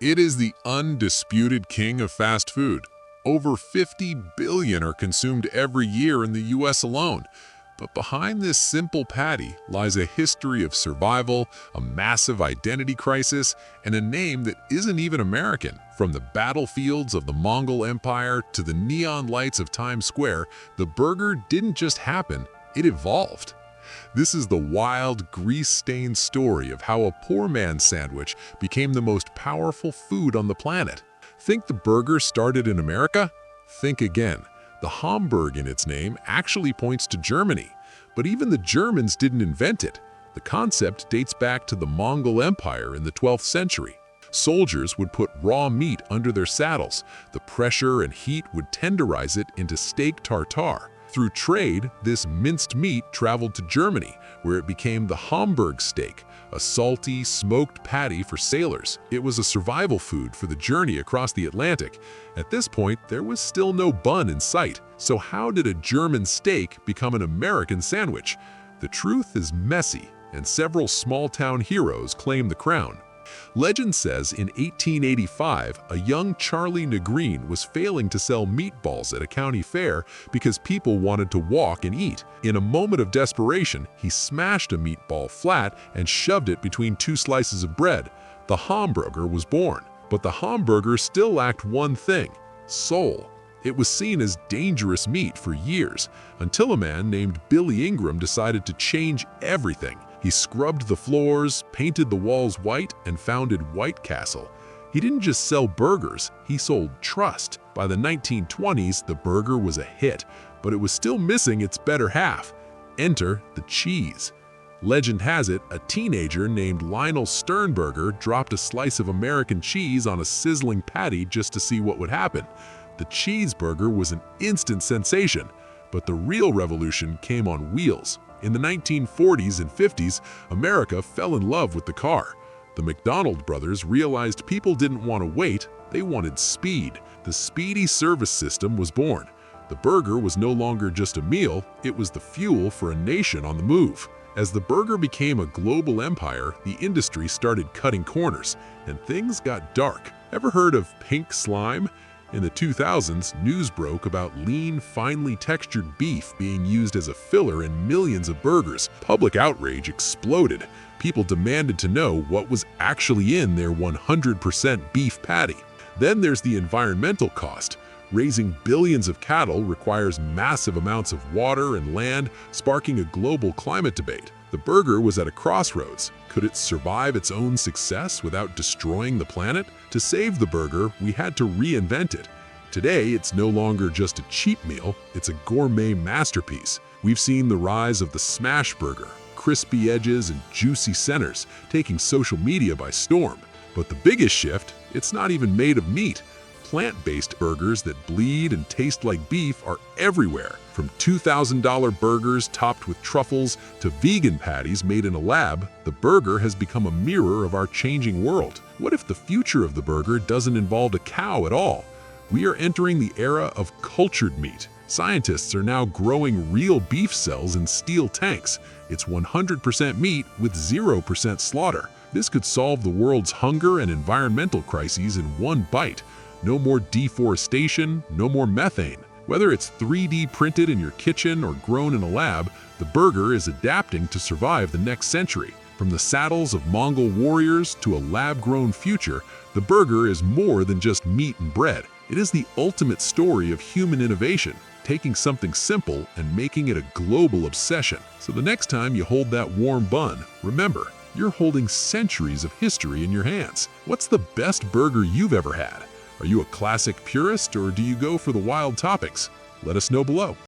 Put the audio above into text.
It is the undisputed king of fast food. Over 50 billion are consumed every year in the US alone. But behind this simple patty lies a history of survival, a massive identity crisis, and a name that isn't even American. From the battlefields of the Mongol Empire to the neon lights of Times Square, the burger didn't just happen, it evolved. This is the wild, grease-stained story of how a poor man's sandwich became the most powerful food on the planet. Think the burger started in America? Think again. The Hamburg in its name actually points to Germany, but even the Germans didn't invent it. The concept dates back to the Mongol Empire in the 12th century. Soldiers would put raw meat under their saddles. The pressure and heat would tenderize it into steak tartare. Through trade, this minced meat traveled to Germany, where it became the Hamburg steak, a salty, smoked patty for sailors. It was a survival food for the journey across the Atlantic. At this point, there was still no bun in sight. So how did a German steak become an American sandwich? The truth is messy, and several small-town heroes claim the crown. Legend says in 1885, a young Charlie Negreen was failing to sell meatballs at a county fair because people wanted to walk and eat. In a moment of desperation, he smashed a meatball flat and shoved it between two slices of bread. The hamburger was born. But the hamburger still lacked one thing: soul. It was seen as dangerous meat for years, until a man named Billy Ingram decided to change everything. He scrubbed the floors, painted the walls white, and founded White Castle. He didn't just sell burgers, he sold trust. By the 1920s, the burger was a hit, but it was still missing its better half. Enter the cheese. Legend has it, a teenager named Lionel Sternberger dropped a slice of American cheese on a sizzling patty just to see what would happen. The cheeseburger was an instant sensation, but the real revolution came on wheels. In the 1940s and 50s, America fell in love with the car. The McDonald brothers realized people didn't want to wait, they wanted speed. The speedy service system was born. The burger was no longer just a meal, it was the fuel for a nation on the move. As the burger became a global empire, the industry started cutting corners, and things got dark. Ever heard of pink slime? In the 2000s, news broke about lean, finely textured beef being used as a filler in millions of burgers. Public outrage exploded. People demanded to know what was actually in their 100% beef patty. Then there's the environmental cost. Raising billions of cattle requires massive amounts of water and land, sparking a global climate debate. The burger was at a crossroads. Could it survive its own success without destroying the planet? To save the burger, we had to reinvent it. Today, it's no longer just a cheap meal, it's a gourmet masterpiece. We've seen the rise of the smash burger, crispy edges and juicy centers, taking social media by storm. But the biggest shift, it's not even made of meat. Plant-based burgers that bleed and taste like beef are everywhere. From $2,000 burgers topped with truffles to vegan patties made in a lab, the burger has become a mirror of our changing world. What if the future of the burger doesn't involve a cow at all? We are entering the era of cultured meat. Scientists are now growing real beef cells in steel tanks. It's 100% meat with 0% slaughter. This could solve the world's hunger and environmental crises in one bite. No more deforestation, no more methane. Whether it's 3D printed in your kitchen or grown in a lab, the burger is adapting to survive the next century. From the saddles of Mongol warriors to a lab-grown future, the burger is more than just meat and bread. It is the ultimate story of human innovation, taking something simple and making it a global obsession. So the next time you hold that warm bun, remember, you're holding centuries of history in your hands. What's the best burger you've ever had? Are you a classic purist or do you go for the wild toppings? Let us know below.